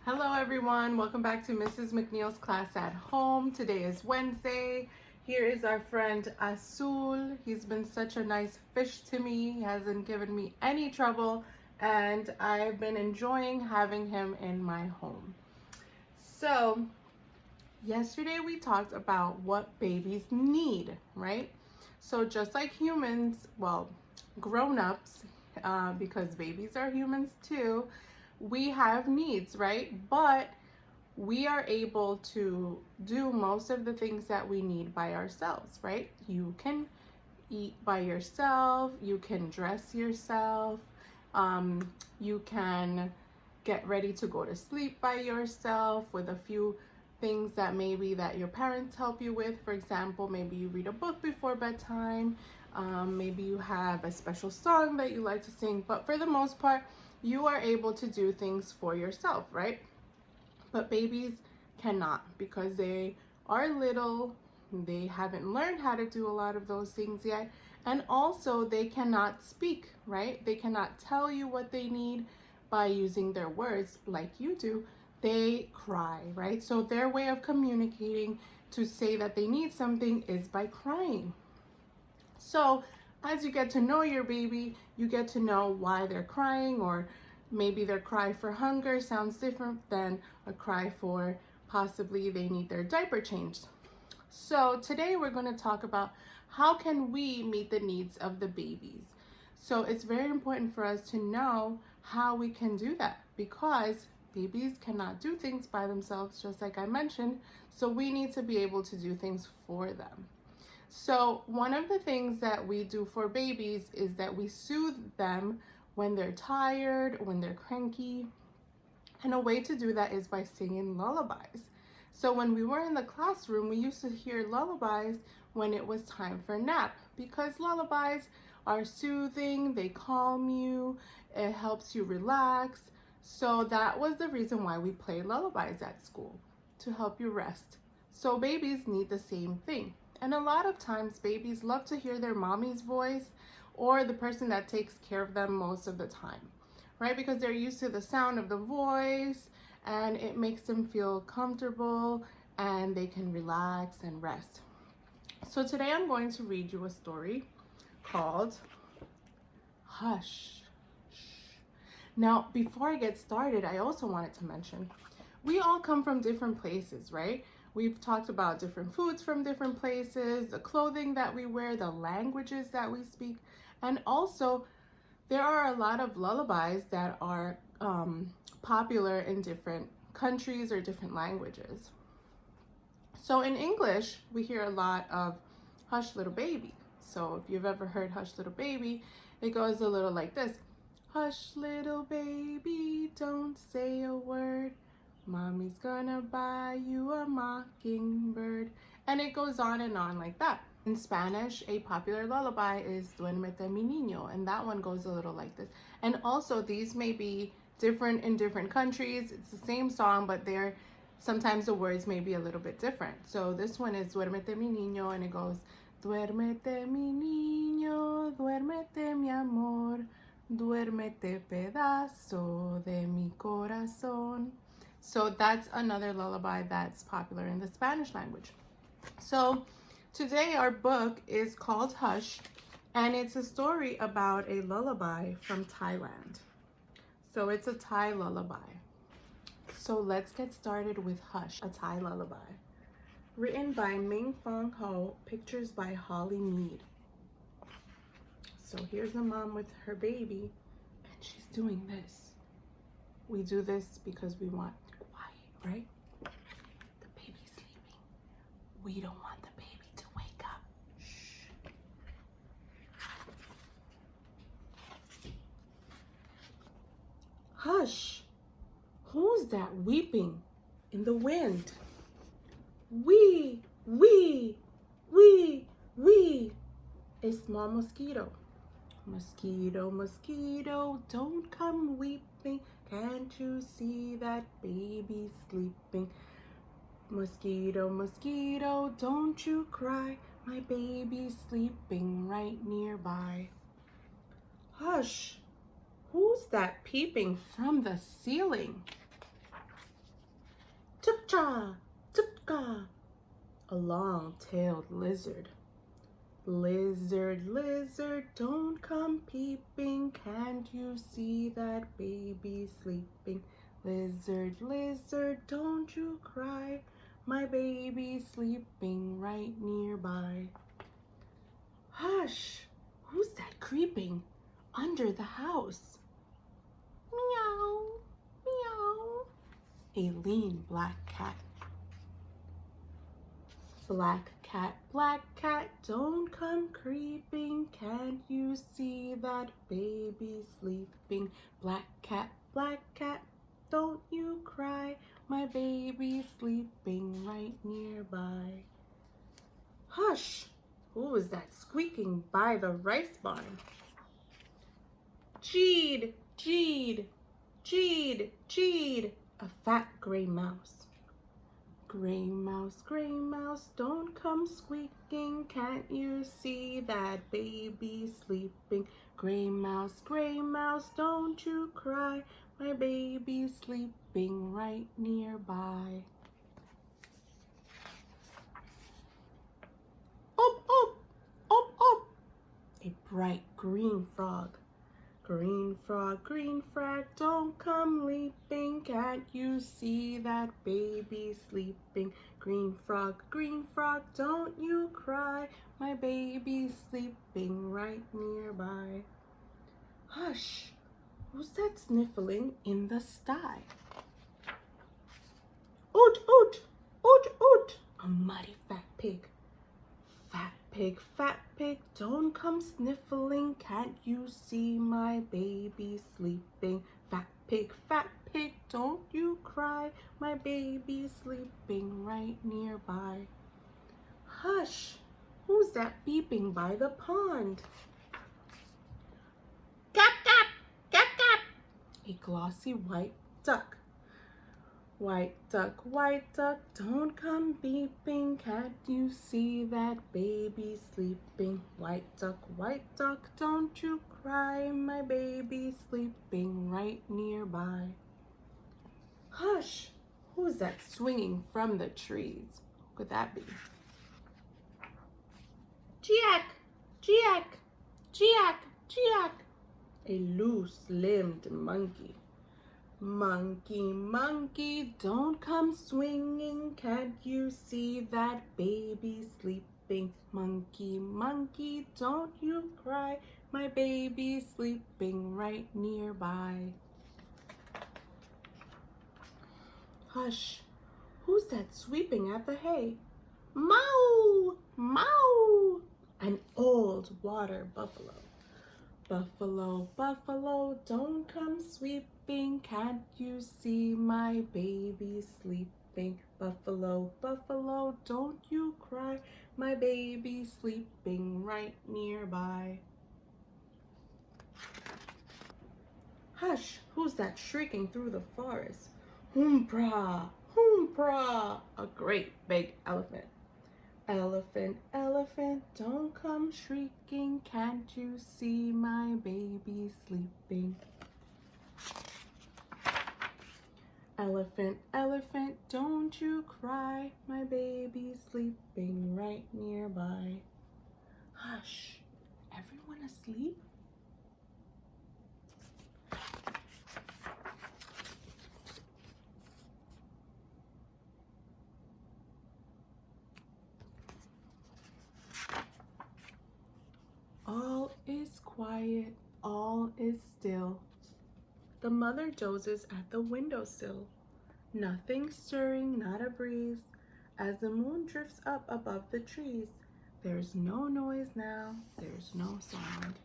Hello everyone, welcome back to Mrs. McNeil's class at home. Today is Wednesday. Here is our friend Azul. He's been such a nice fish to me. He hasn't given me any trouble and I've been enjoying having him in my home. So yesterday we talked about what babies need, right? So just like humans, well, grown-ups, because babies are humans too, we have needs, right? But we are able to do most of the things that we need by ourselves, right? You can eat by yourself, you can dress yourself, you can get ready to go to sleep by yourself with a few things that maybe that your parents help you with. For example, maybe you read a book before bedtime, maybe you have a special song that you like to sing, but for the most part, you are able to do things for yourself, right? But babies cannot because they are little, they haven't learned how to do a lot of those things yet, and also they cannot speak, right? They cannot tell you what they need by using their words like you do. They cry, right? So their way of communicating to say that they need something is by crying. So as you get to know your baby, you get to know why they're crying, or maybe their cry for hunger sounds different than a cry for possibly they need their diaper changed. So today we're going to talk about how can we meet the needs of the babies. So it's very important for us to know how we can do that because babies cannot do things by themselves, just like I mentioned. So we need to be able to do things for them. So one of the things that we do for babies is that we soothe them when they're tired, when they're cranky. And a way to do that is by singing lullabies. So when we were in the classroom, we used to hear lullabies when it was time for nap because lullabies are soothing, they calm you, it helps you relax. So that was the reason why we play lullabies at school, to help you rest. So babies need the same thing. And a lot of times babies love to hear their mommy's voice or the person that takes care of them most of the time, right? Because they're used to the sound of the voice and it makes them feel comfortable and they can relax and rest. So today I'm going to read you a story called Hush. Now, before I get started, I also wanted to mention, we all come from different places, right? We've talked about different foods from different places, the clothing that we wear, the languages that we speak, and also there are a lot of lullabies that are popular in different countries or different languages. So in English, we hear a lot of Hush Little Baby. So if you've ever heard Hush Little Baby, it goes a little like this. Hush little baby, don't say a word. Mommy's gonna buy you a mockingbird. And it goes on and on like that. In Spanish, a popular lullaby is Duérmete mi niño, and that one goes a little like this. And also these may be different in different countries. It's the same song, but sometimes the words may be a little bit different. So this one is Duérmete mi niño, and it goes Duérmete mi niño, duérmete mi amor, duérmete pedazo de mi corazón. So that's another lullaby that's popular in the Spanish language. So today our book is called Hush, and it's a story about a lullaby from Thailand. So it's a Thai lullaby. So let's get started with Hush, a Thai lullaby. Written by Minfong, pictures by Holly Mead. So here's a mom with her baby, and she's doing this. We do this because we want quiet, right? The baby's sleeping. We don't want the baby to wake up. Shh. Hush! Who's that weeping in the wind? Wee, wee, wee, wee. A small mosquito. Mosquito, mosquito, don't come weeping. Can't you see that baby's sleeping? Mosquito, mosquito, don't you cry. My baby's sleeping right nearby. Hush! Who's that peeping from the ceiling? Tupcha, tupka. A long-tailed lizard. Lizard, lizard, don't come peeping. Can't you see that baby sleeping? Lizard, lizard, don't you cry. My baby's sleeping right nearby. Hush! Who's that creeping under the house? Meow, meow. A lean black cat. Black cat, don't come creeping. Can't you see that baby sleeping? Black cat, don't you cry. My baby's sleeping right nearby. Hush! Who is that squeaking by the rice barn? Cheed, cheed, cheed, cheed. A fat gray mouse. Gray mouse, don't come squeaking. Can't you see that baby sleeping? Gray mouse, don't you cry. My baby's sleeping right nearby. Up, up, up, up. A bright green frog. Green frog, don't come leaping. Can't you see that baby sleeping? Green frog, don't you cry. My baby's sleeping right nearby. Hush! Who's that sniffling in the sty? Oot, oot, oot, oot. A muddy fat pig. Fat pig, don't come sniffling. Can't you see my baby sleeping? Fat pig, don't you cry. My baby's sleeping right nearby. Hush! Who's that beeping by the pond? Gap, gap, gap, gap. A glossy white duck. White duck, don't come beeping. Can't you see that baby sleeping? White duck, don't you cry. My baby's sleeping right nearby. Hush! Who's that swinging from the trees? Who could that be? Chiak, chiak, chiak, chiak. A loose-limbed monkey. Monkey, don't come swinging. Can't you see that baby sleeping? Monkey, don't you cry. My baby's sleeping right nearby. Hush! Who's that sweeping at the hay? Mow! Mow! An old water buffalo. Buffalo, don't come sweeping. Can't you see my baby sleeping? Buffalo, don't you cry. My baby's sleeping right nearby. Hush! Who's that shrieking through the forest? Hoompra! A great big elephant. Elephant, don't come shrieking. Can't you see my baby sleeping? Elephant, don't you cry. My baby's sleeping right nearby. Hush! Everyone asleep? All is quiet, all is still. The mother dozes at the windowsill. Nothing stirring, not a breeze. As the moon drifts up above the trees, there's no noise now, there's no sound.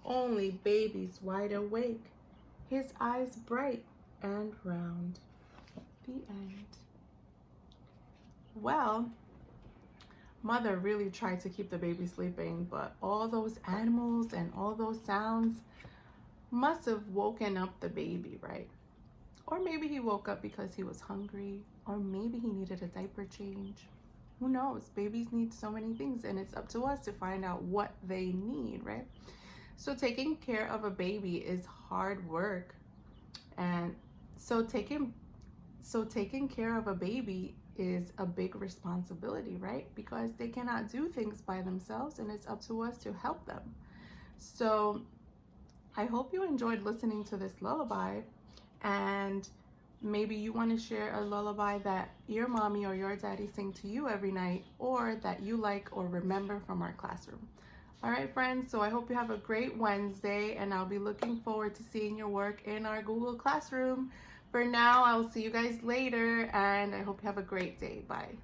Only baby's wide awake, his eyes bright and round. The end. Well, mother really tried to keep the baby sleeping, but all those animals and all those sounds must have woken up the baby, right? Or maybe he woke up because he was hungry, or maybe he needed a diaper change. Who knows? Babies need so many things, and it's up to us to find out what they need, right? So taking care of a baby is hard work. And so taking So taking care of a baby is a big responsibility, right? Because they cannot do things by themselves and it's up to us to help them. So I hope you enjoyed listening to this lullaby, and maybe you want to share a lullaby that your mommy or your daddy sing to you every night, or that you like or remember from our classroom. All right, friends, so I hope you have a great Wednesday, and I'll be looking forward to seeing your work in our Google Classroom. For now, I'll see you guys later, and I hope you have a great day. Bye.